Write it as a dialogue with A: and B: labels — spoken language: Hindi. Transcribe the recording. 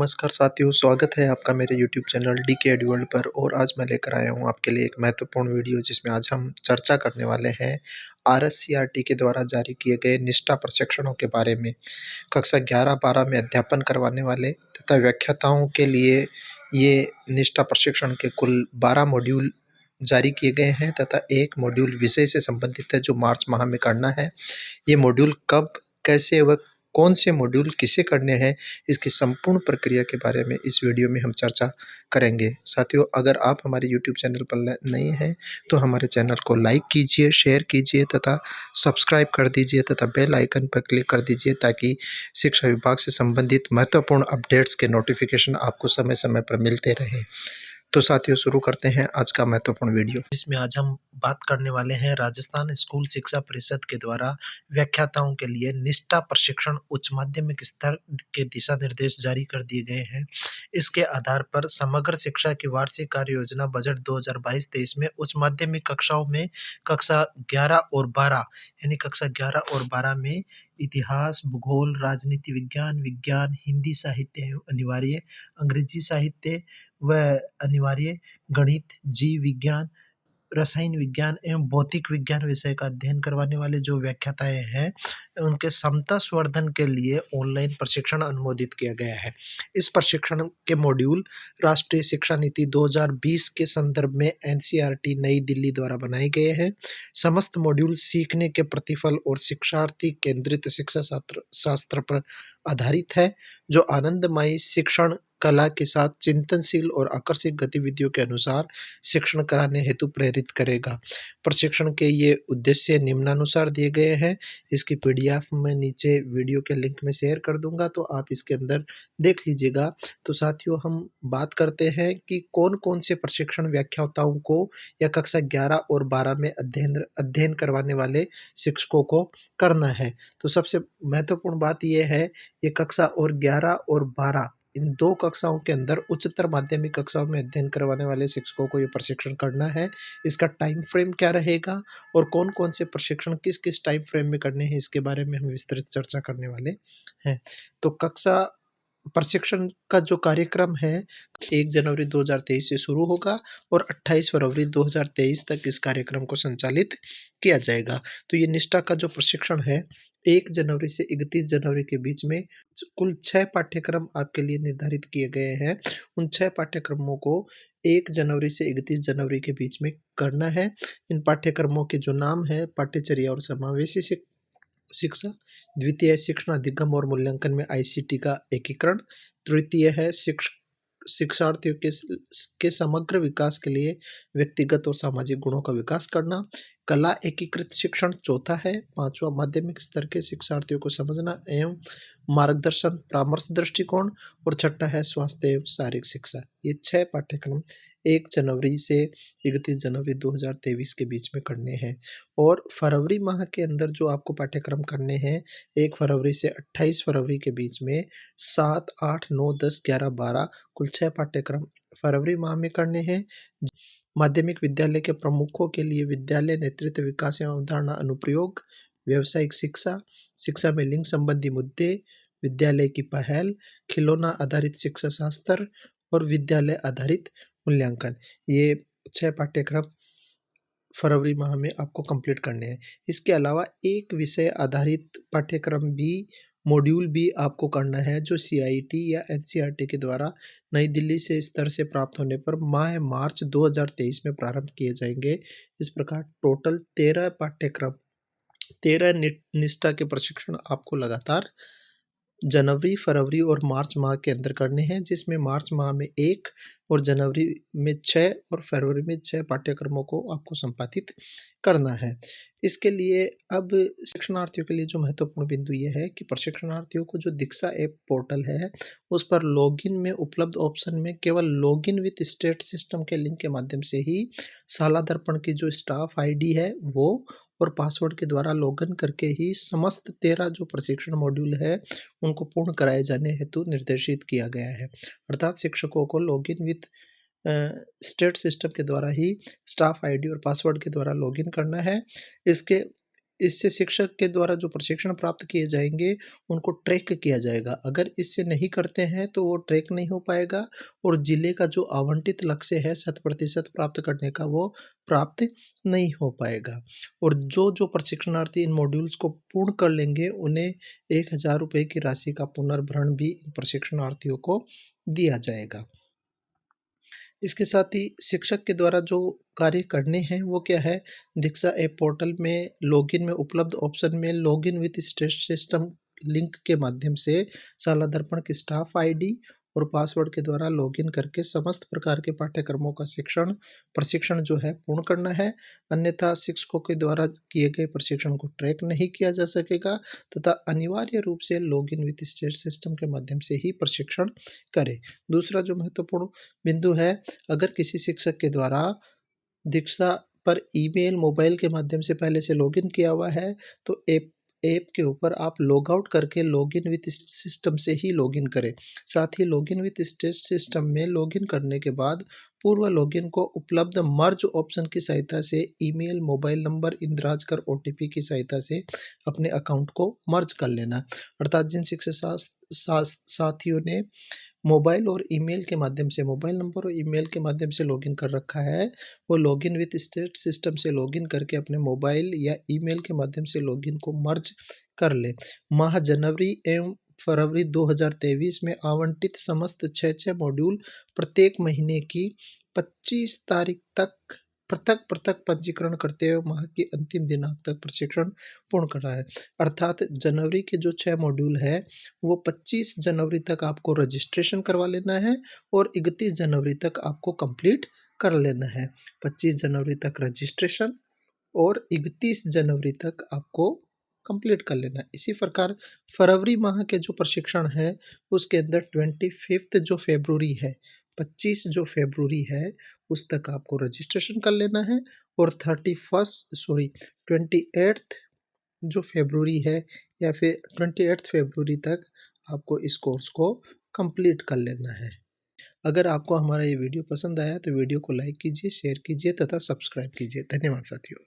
A: नमस्कार साथियों, स्वागत है आपका मेरे YouTube channel DK Edu World पर। और आज मैं लेकर आया हूँ आपके लिए एक महत्वपूर्ण वीडियो, जिसमें आज हम चर्चा करने वाले हैं आरएससीईआरटी के द्वारा जारी किए गए निष्ठा प्रशिक्षणों के बारे में। कक्षा 11-12 में अध्यापन करवाने वाले तथा व्याख्याताओं के लिए ये निष्ठा प्रशिक्षण के कुल 12 मॉड्यूल जारी किए गए हैं तथा एक मॉड्यूल विषय से संबंधित है, जो मार्च माह में करना है। ये मॉड्यूल कब, कैसे व कौन से मॉड्यूल किसे करने हैं, इसकी संपूर्ण प्रक्रिया के बारे में इस वीडियो में हम चर्चा करेंगे। साथियों, अगर आप हमारे यूट्यूब चैनल पर नए हैं तो हमारे चैनल को लाइक कीजिए, शेयर कीजिए तथा सब्सक्राइब कर दीजिए तथा बेल आइकन पर क्लिक कर दीजिए, ताकि शिक्षा विभाग से संबंधित महत्वपूर्ण अपडेट्स के नोटिफिकेशन आपको समय समय पर मिलते रहें। तो साथियों, शुरू करते हैं आज का महत्वपूर्ण वीडियो, जिसमें आज हम बात करने वाले हैं राजस्थान स्कूल शिक्षा परिषद के द्वारा व्याख्याताओं के लिए निष्ठा प्रशिक्षण उच्च माध्यमिक स्तर के दिशा निर्देश जारी कर दिए गए हैं। इसके आधार पर समग्र शिक्षा की वार्षिक कार्य योजना बजट 2022-23 में उच्च माध्यमिक कक्षाओं में कक्षा 11 और 12 यानी कक्षा 11 और 12 में इतिहास, भूगोल, राजनीति विज्ञान, विज्ञान, हिंदी साहित्य अनिवार्य, अंग्रेजी साहित्य व अनिवार्य, गणित, जीव विज्ञान, रसायन विज्ञान एवं भौतिक विज्ञान विषय का अध्ययन करवाने वाले जो व्याख्याताएं हैं, उनके समता संवर्धन के लिए ऑनलाइन प्रशिक्षण अनुमोदित किया गया है। इस प्रशिक्षण के मॉड्यूल राष्ट्रीय शिक्षा नीति 2020 के संदर्भ में एनसीईआरटी नई दिल्ली द्वारा बनाए गए हैं। समस्त मॉड्यूल सीखने के प्रतिफल और शिक्षार्थी केंद्रित शिक्षा शास्त्र पर आधारित है, जो आनंदमयी शिक्षण कला के साथ चिंतनशील और आकर्षक गतिविधियों के अनुसार शिक्षण कराने हेतु प्रेरित करेगा। प्रशिक्षण के ये उद्देश्य निम्नानुसार दिए गए हैं। इसकी पीडीएफ मैं नीचे वीडियो के लिंक में शेयर कर दूंगा, तो आप इसके अंदर देख लीजिएगा। तो साथियों, हम बात करते हैं कि कौन कौन से प्रशिक्षण व्याख्याताओं को या कक्षा 11 और 12 में अध्ययन करवाने वाले शिक्षकों को करना है। तो सबसे महत्वपूर्ण बात यह है, ये कक्षा और 11 और 12 इन दो कक्षाओं के अंदर उच्चतर माध्यमिक कक्षाओं में अध्ययन करवाने वाले शिक्षकों को ये प्रशिक्षण करना है। इसका टाइम फ्रेम क्या रहेगा और कौन कौन से प्रशिक्षण किस किस टाइम फ्रेम में करने हैं, इसके बारे में हम विस्तृत चर्चा करने वाले हैं। तो कक्षा प्रशिक्षण का जो कार्यक्रम है 1 जनवरी 2023 से शुरू होगा और 28 फरवरी 2023 तक इस कार्यक्रम को संचालित किया जाएगा। तो ये निष्ठा का जो प्रशिक्षण है 1 जनवरी से 31 जनवरी के बीच में कुल 6 पाठ्यक्रम आपके लिए निर्धारित किए गए हैं। उन 6 पाठ्यक्रमों को 1 जनवरी से 31 जनवरी के बीच में करना है। इन पाठ्यक्रमों के जो नाम है, पाठ्यचर्या और समावेशी शिक्षा, द्वितीय शिक्षण अधिगम और मूल्यांकन में आईसीटी का एकीकरण, तृतीय है शिक्षार्थियों के समग्र विकास के लिए व्यक्तिगत और सामाजिक गुणों का विकास करना, कला एकीकृत शिक्षण चौथा है, पांचवा माध्यमिक स्तर के शिक्षार्थियों को समझना एवं मार्गदर्शन परामर्श दृष्टिकोण, और छठा है स्वास्थ्य एवं शारीरिक शिक्षा। ये 6 पाठ्यक्रम 1 जनवरी से 31 जनवरी 2023 के बीच में करने हैं। और फरवरी माह के अंदर जो आपको पाठ्यक्रम करने हैं 1 फरवरी से 28 फरवरी के बीच में 7, 8, 9, 10, 11, 12 कुल 6 पाठ्यक्रम फरवरी माह में करने हैं। माध्यमिक विद्यालय के प्रमुखों के लिए विद्यालय नेतृत्व विकास एवं अवधारणा अनुप्रयोग, व्यावसायिक शिक्षा, शिक्षा में लिंग संबंधी मुद्दे, विद्यालय की पहल, खिलौना आधारित शिक्षा शास्त्र और विद्यालय आधारित मूल्यांकन। ये 6 पाठ्यक्रम फरवरी माह में आपको कंप्लीट करने हैं। इसके अलावा एक विषय आधारित पाठ्यक्रम भी मॉड्यूल भी आपको करना है, जो सीआईटी या एनसीईआरटी के द्वारा नई दिल्ली से स्तर से प्राप्त होने पर माह मार्च 2023 में प्रारंभ किए जाएंगे। इस प्रकार टोटल 13 पाठ्यक्रम 13 निष्ठा के प्रशिक्षण आपको लगातार जनवरी, फरवरी और मार्च माह के अंदर करने हैं, जिसमें मार्च माह में 1 और जनवरी में 6 और फरवरी में 6 पाठ्यक्रमों को आपको संपादित करना है। इसके लिए अब शिक्षणार्थियों के लिए जो महत्वपूर्ण बिंदु ये है कि प्रशिक्षणार्थियों को जो दीक्षा ऐप पोर्टल है, उस पर लॉगिन में उपलब्ध ऑप्शन में केवल लॉगिन विद स्टेट सिस्टम के लिंक के माध्यम से ही शाला दर्पण की जो स्टाफ आईडी है वो और पासवर्ड के द्वारा लॉगिन करके ही समस्त 13 जो प्रशिक्षण मॉड्यूल है उनको पूर्ण कराए जाने हेतु निर्देशित किया गया है। अर्थात शिक्षकों को लॉगिन विद स्टेट सिस्टम के द्वारा ही स्टाफ आईडी और पासवर्ड के द्वारा लॉगिन करना है। इसके इससे शिक्षक के द्वारा जो प्रशिक्षण प्राप्त किए जाएँगे, उनको ट्रैक किया जाएगा। अगर इससे नहीं करते हैं, तो वो ट्रैक नहीं हो पाएगा और जिले का जो आवंटित लक्ष्य है 100% प्राप्त करने का, वो प्राप्त नहीं हो पाएगा। और जो प्रशिक्षणार्थी इन मॉड्यूल्स को पूर्ण कर लेंगे, उन्हें ₹1000 की राशि का पुनर्भरण भी इन प्रशिक्षणार्थियों को दिया जाएगा। इसके साथ ही शिक्षक के द्वारा जो कार्य करने हैं वो क्या है, दीक्षा ऐप पोर्टल में लॉगिन में उपलब्ध ऑप्शन में login with state system link के माध्यम से शाला दर्पण की स्टाफ आईडी और पासवर्ड के द्वारा लॉगिन करके समस्त प्रकार के पाठ्यक्रमों का प्रशिक्षण जो है पूर्ण करना है। अन्यथा शिक्षकों के द्वारा किए गए प्रशिक्षण को ट्रैक नहीं किया जा सकेगा तथा अनिवार्य रूप से लॉगिन विथ स्टेट सिस्टम के माध्यम से ही प्रशिक्षण करें। दूसरा जो महत्वपूर्ण बिंदु है, अगर किसी शिक्षक के द्वारा दीक्षा पर ईमेल, मोबाइल के माध्यम से पहले से लॉगिन किया हुआ है, तो ऐप के ऊपर आप लॉग आउट करके लॉगिन विथ सिस्टम से ही लॉगिन करें। साथ ही लॉगिन विथ स्टेट सिस्टम में लॉगिन करने के बाद पूर्व लॉगिन को उपलब्ध मर्ज ऑप्शन की सहायता से ईमेल, मोबाइल नंबर इंदराज कर ओटीपी की सहायता से अपने अकाउंट को मर्ज कर लेना। अर्थात जिन शिक्षक साथियों ने मोबाइल और ईमेल के माध्यम से मोबाइल नंबर और ईमेल के माध्यम से लॉगिन कर रखा है, वो लॉगिन विथ स्टेट सिस्टम से लॉगिन करके अपने मोबाइल या ईमेल के माध्यम से लॉगिन को मर्ज कर ले। माह जनवरी एवं फरवरी 2023 में आवंटित समस्त 6 मॉड्यूल प्रत्येक महीने की 25 तारीख तक पृथक पंजीकरण करते हुए माह की अंतिम दिनांक तक प्रशिक्षण पूर्ण कर रहा है। अर्थात जनवरी के जो 6 मॉड्यूल है, वो 25 जनवरी तक आपको रजिस्ट्रेशन करवा लेना है और 31 जनवरी तक आपको कंप्लीट कर लेना है। 25 जनवरी तक रजिस्ट्रेशन और 31 जनवरी तक आपको कंप्लीट कर लेना है। इसी प्रकार फरवरी माह के जो प्रशिक्षण है, उसके अंदर 25 जो फरवरी है, 25 जो फरवरी है, उस तक आपको रजिस्ट्रेशन कर लेना है और 28 जो फरवरी है या फिर 28 फरवरी तक आपको इस कोर्स को कंप्लीट कर लेना है। अगर आपको हमारा ये वीडियो पसंद आया तो वीडियो को लाइक कीजिए, शेयर कीजिए तथा सब्सक्राइब कीजिए। धन्यवाद साथियों।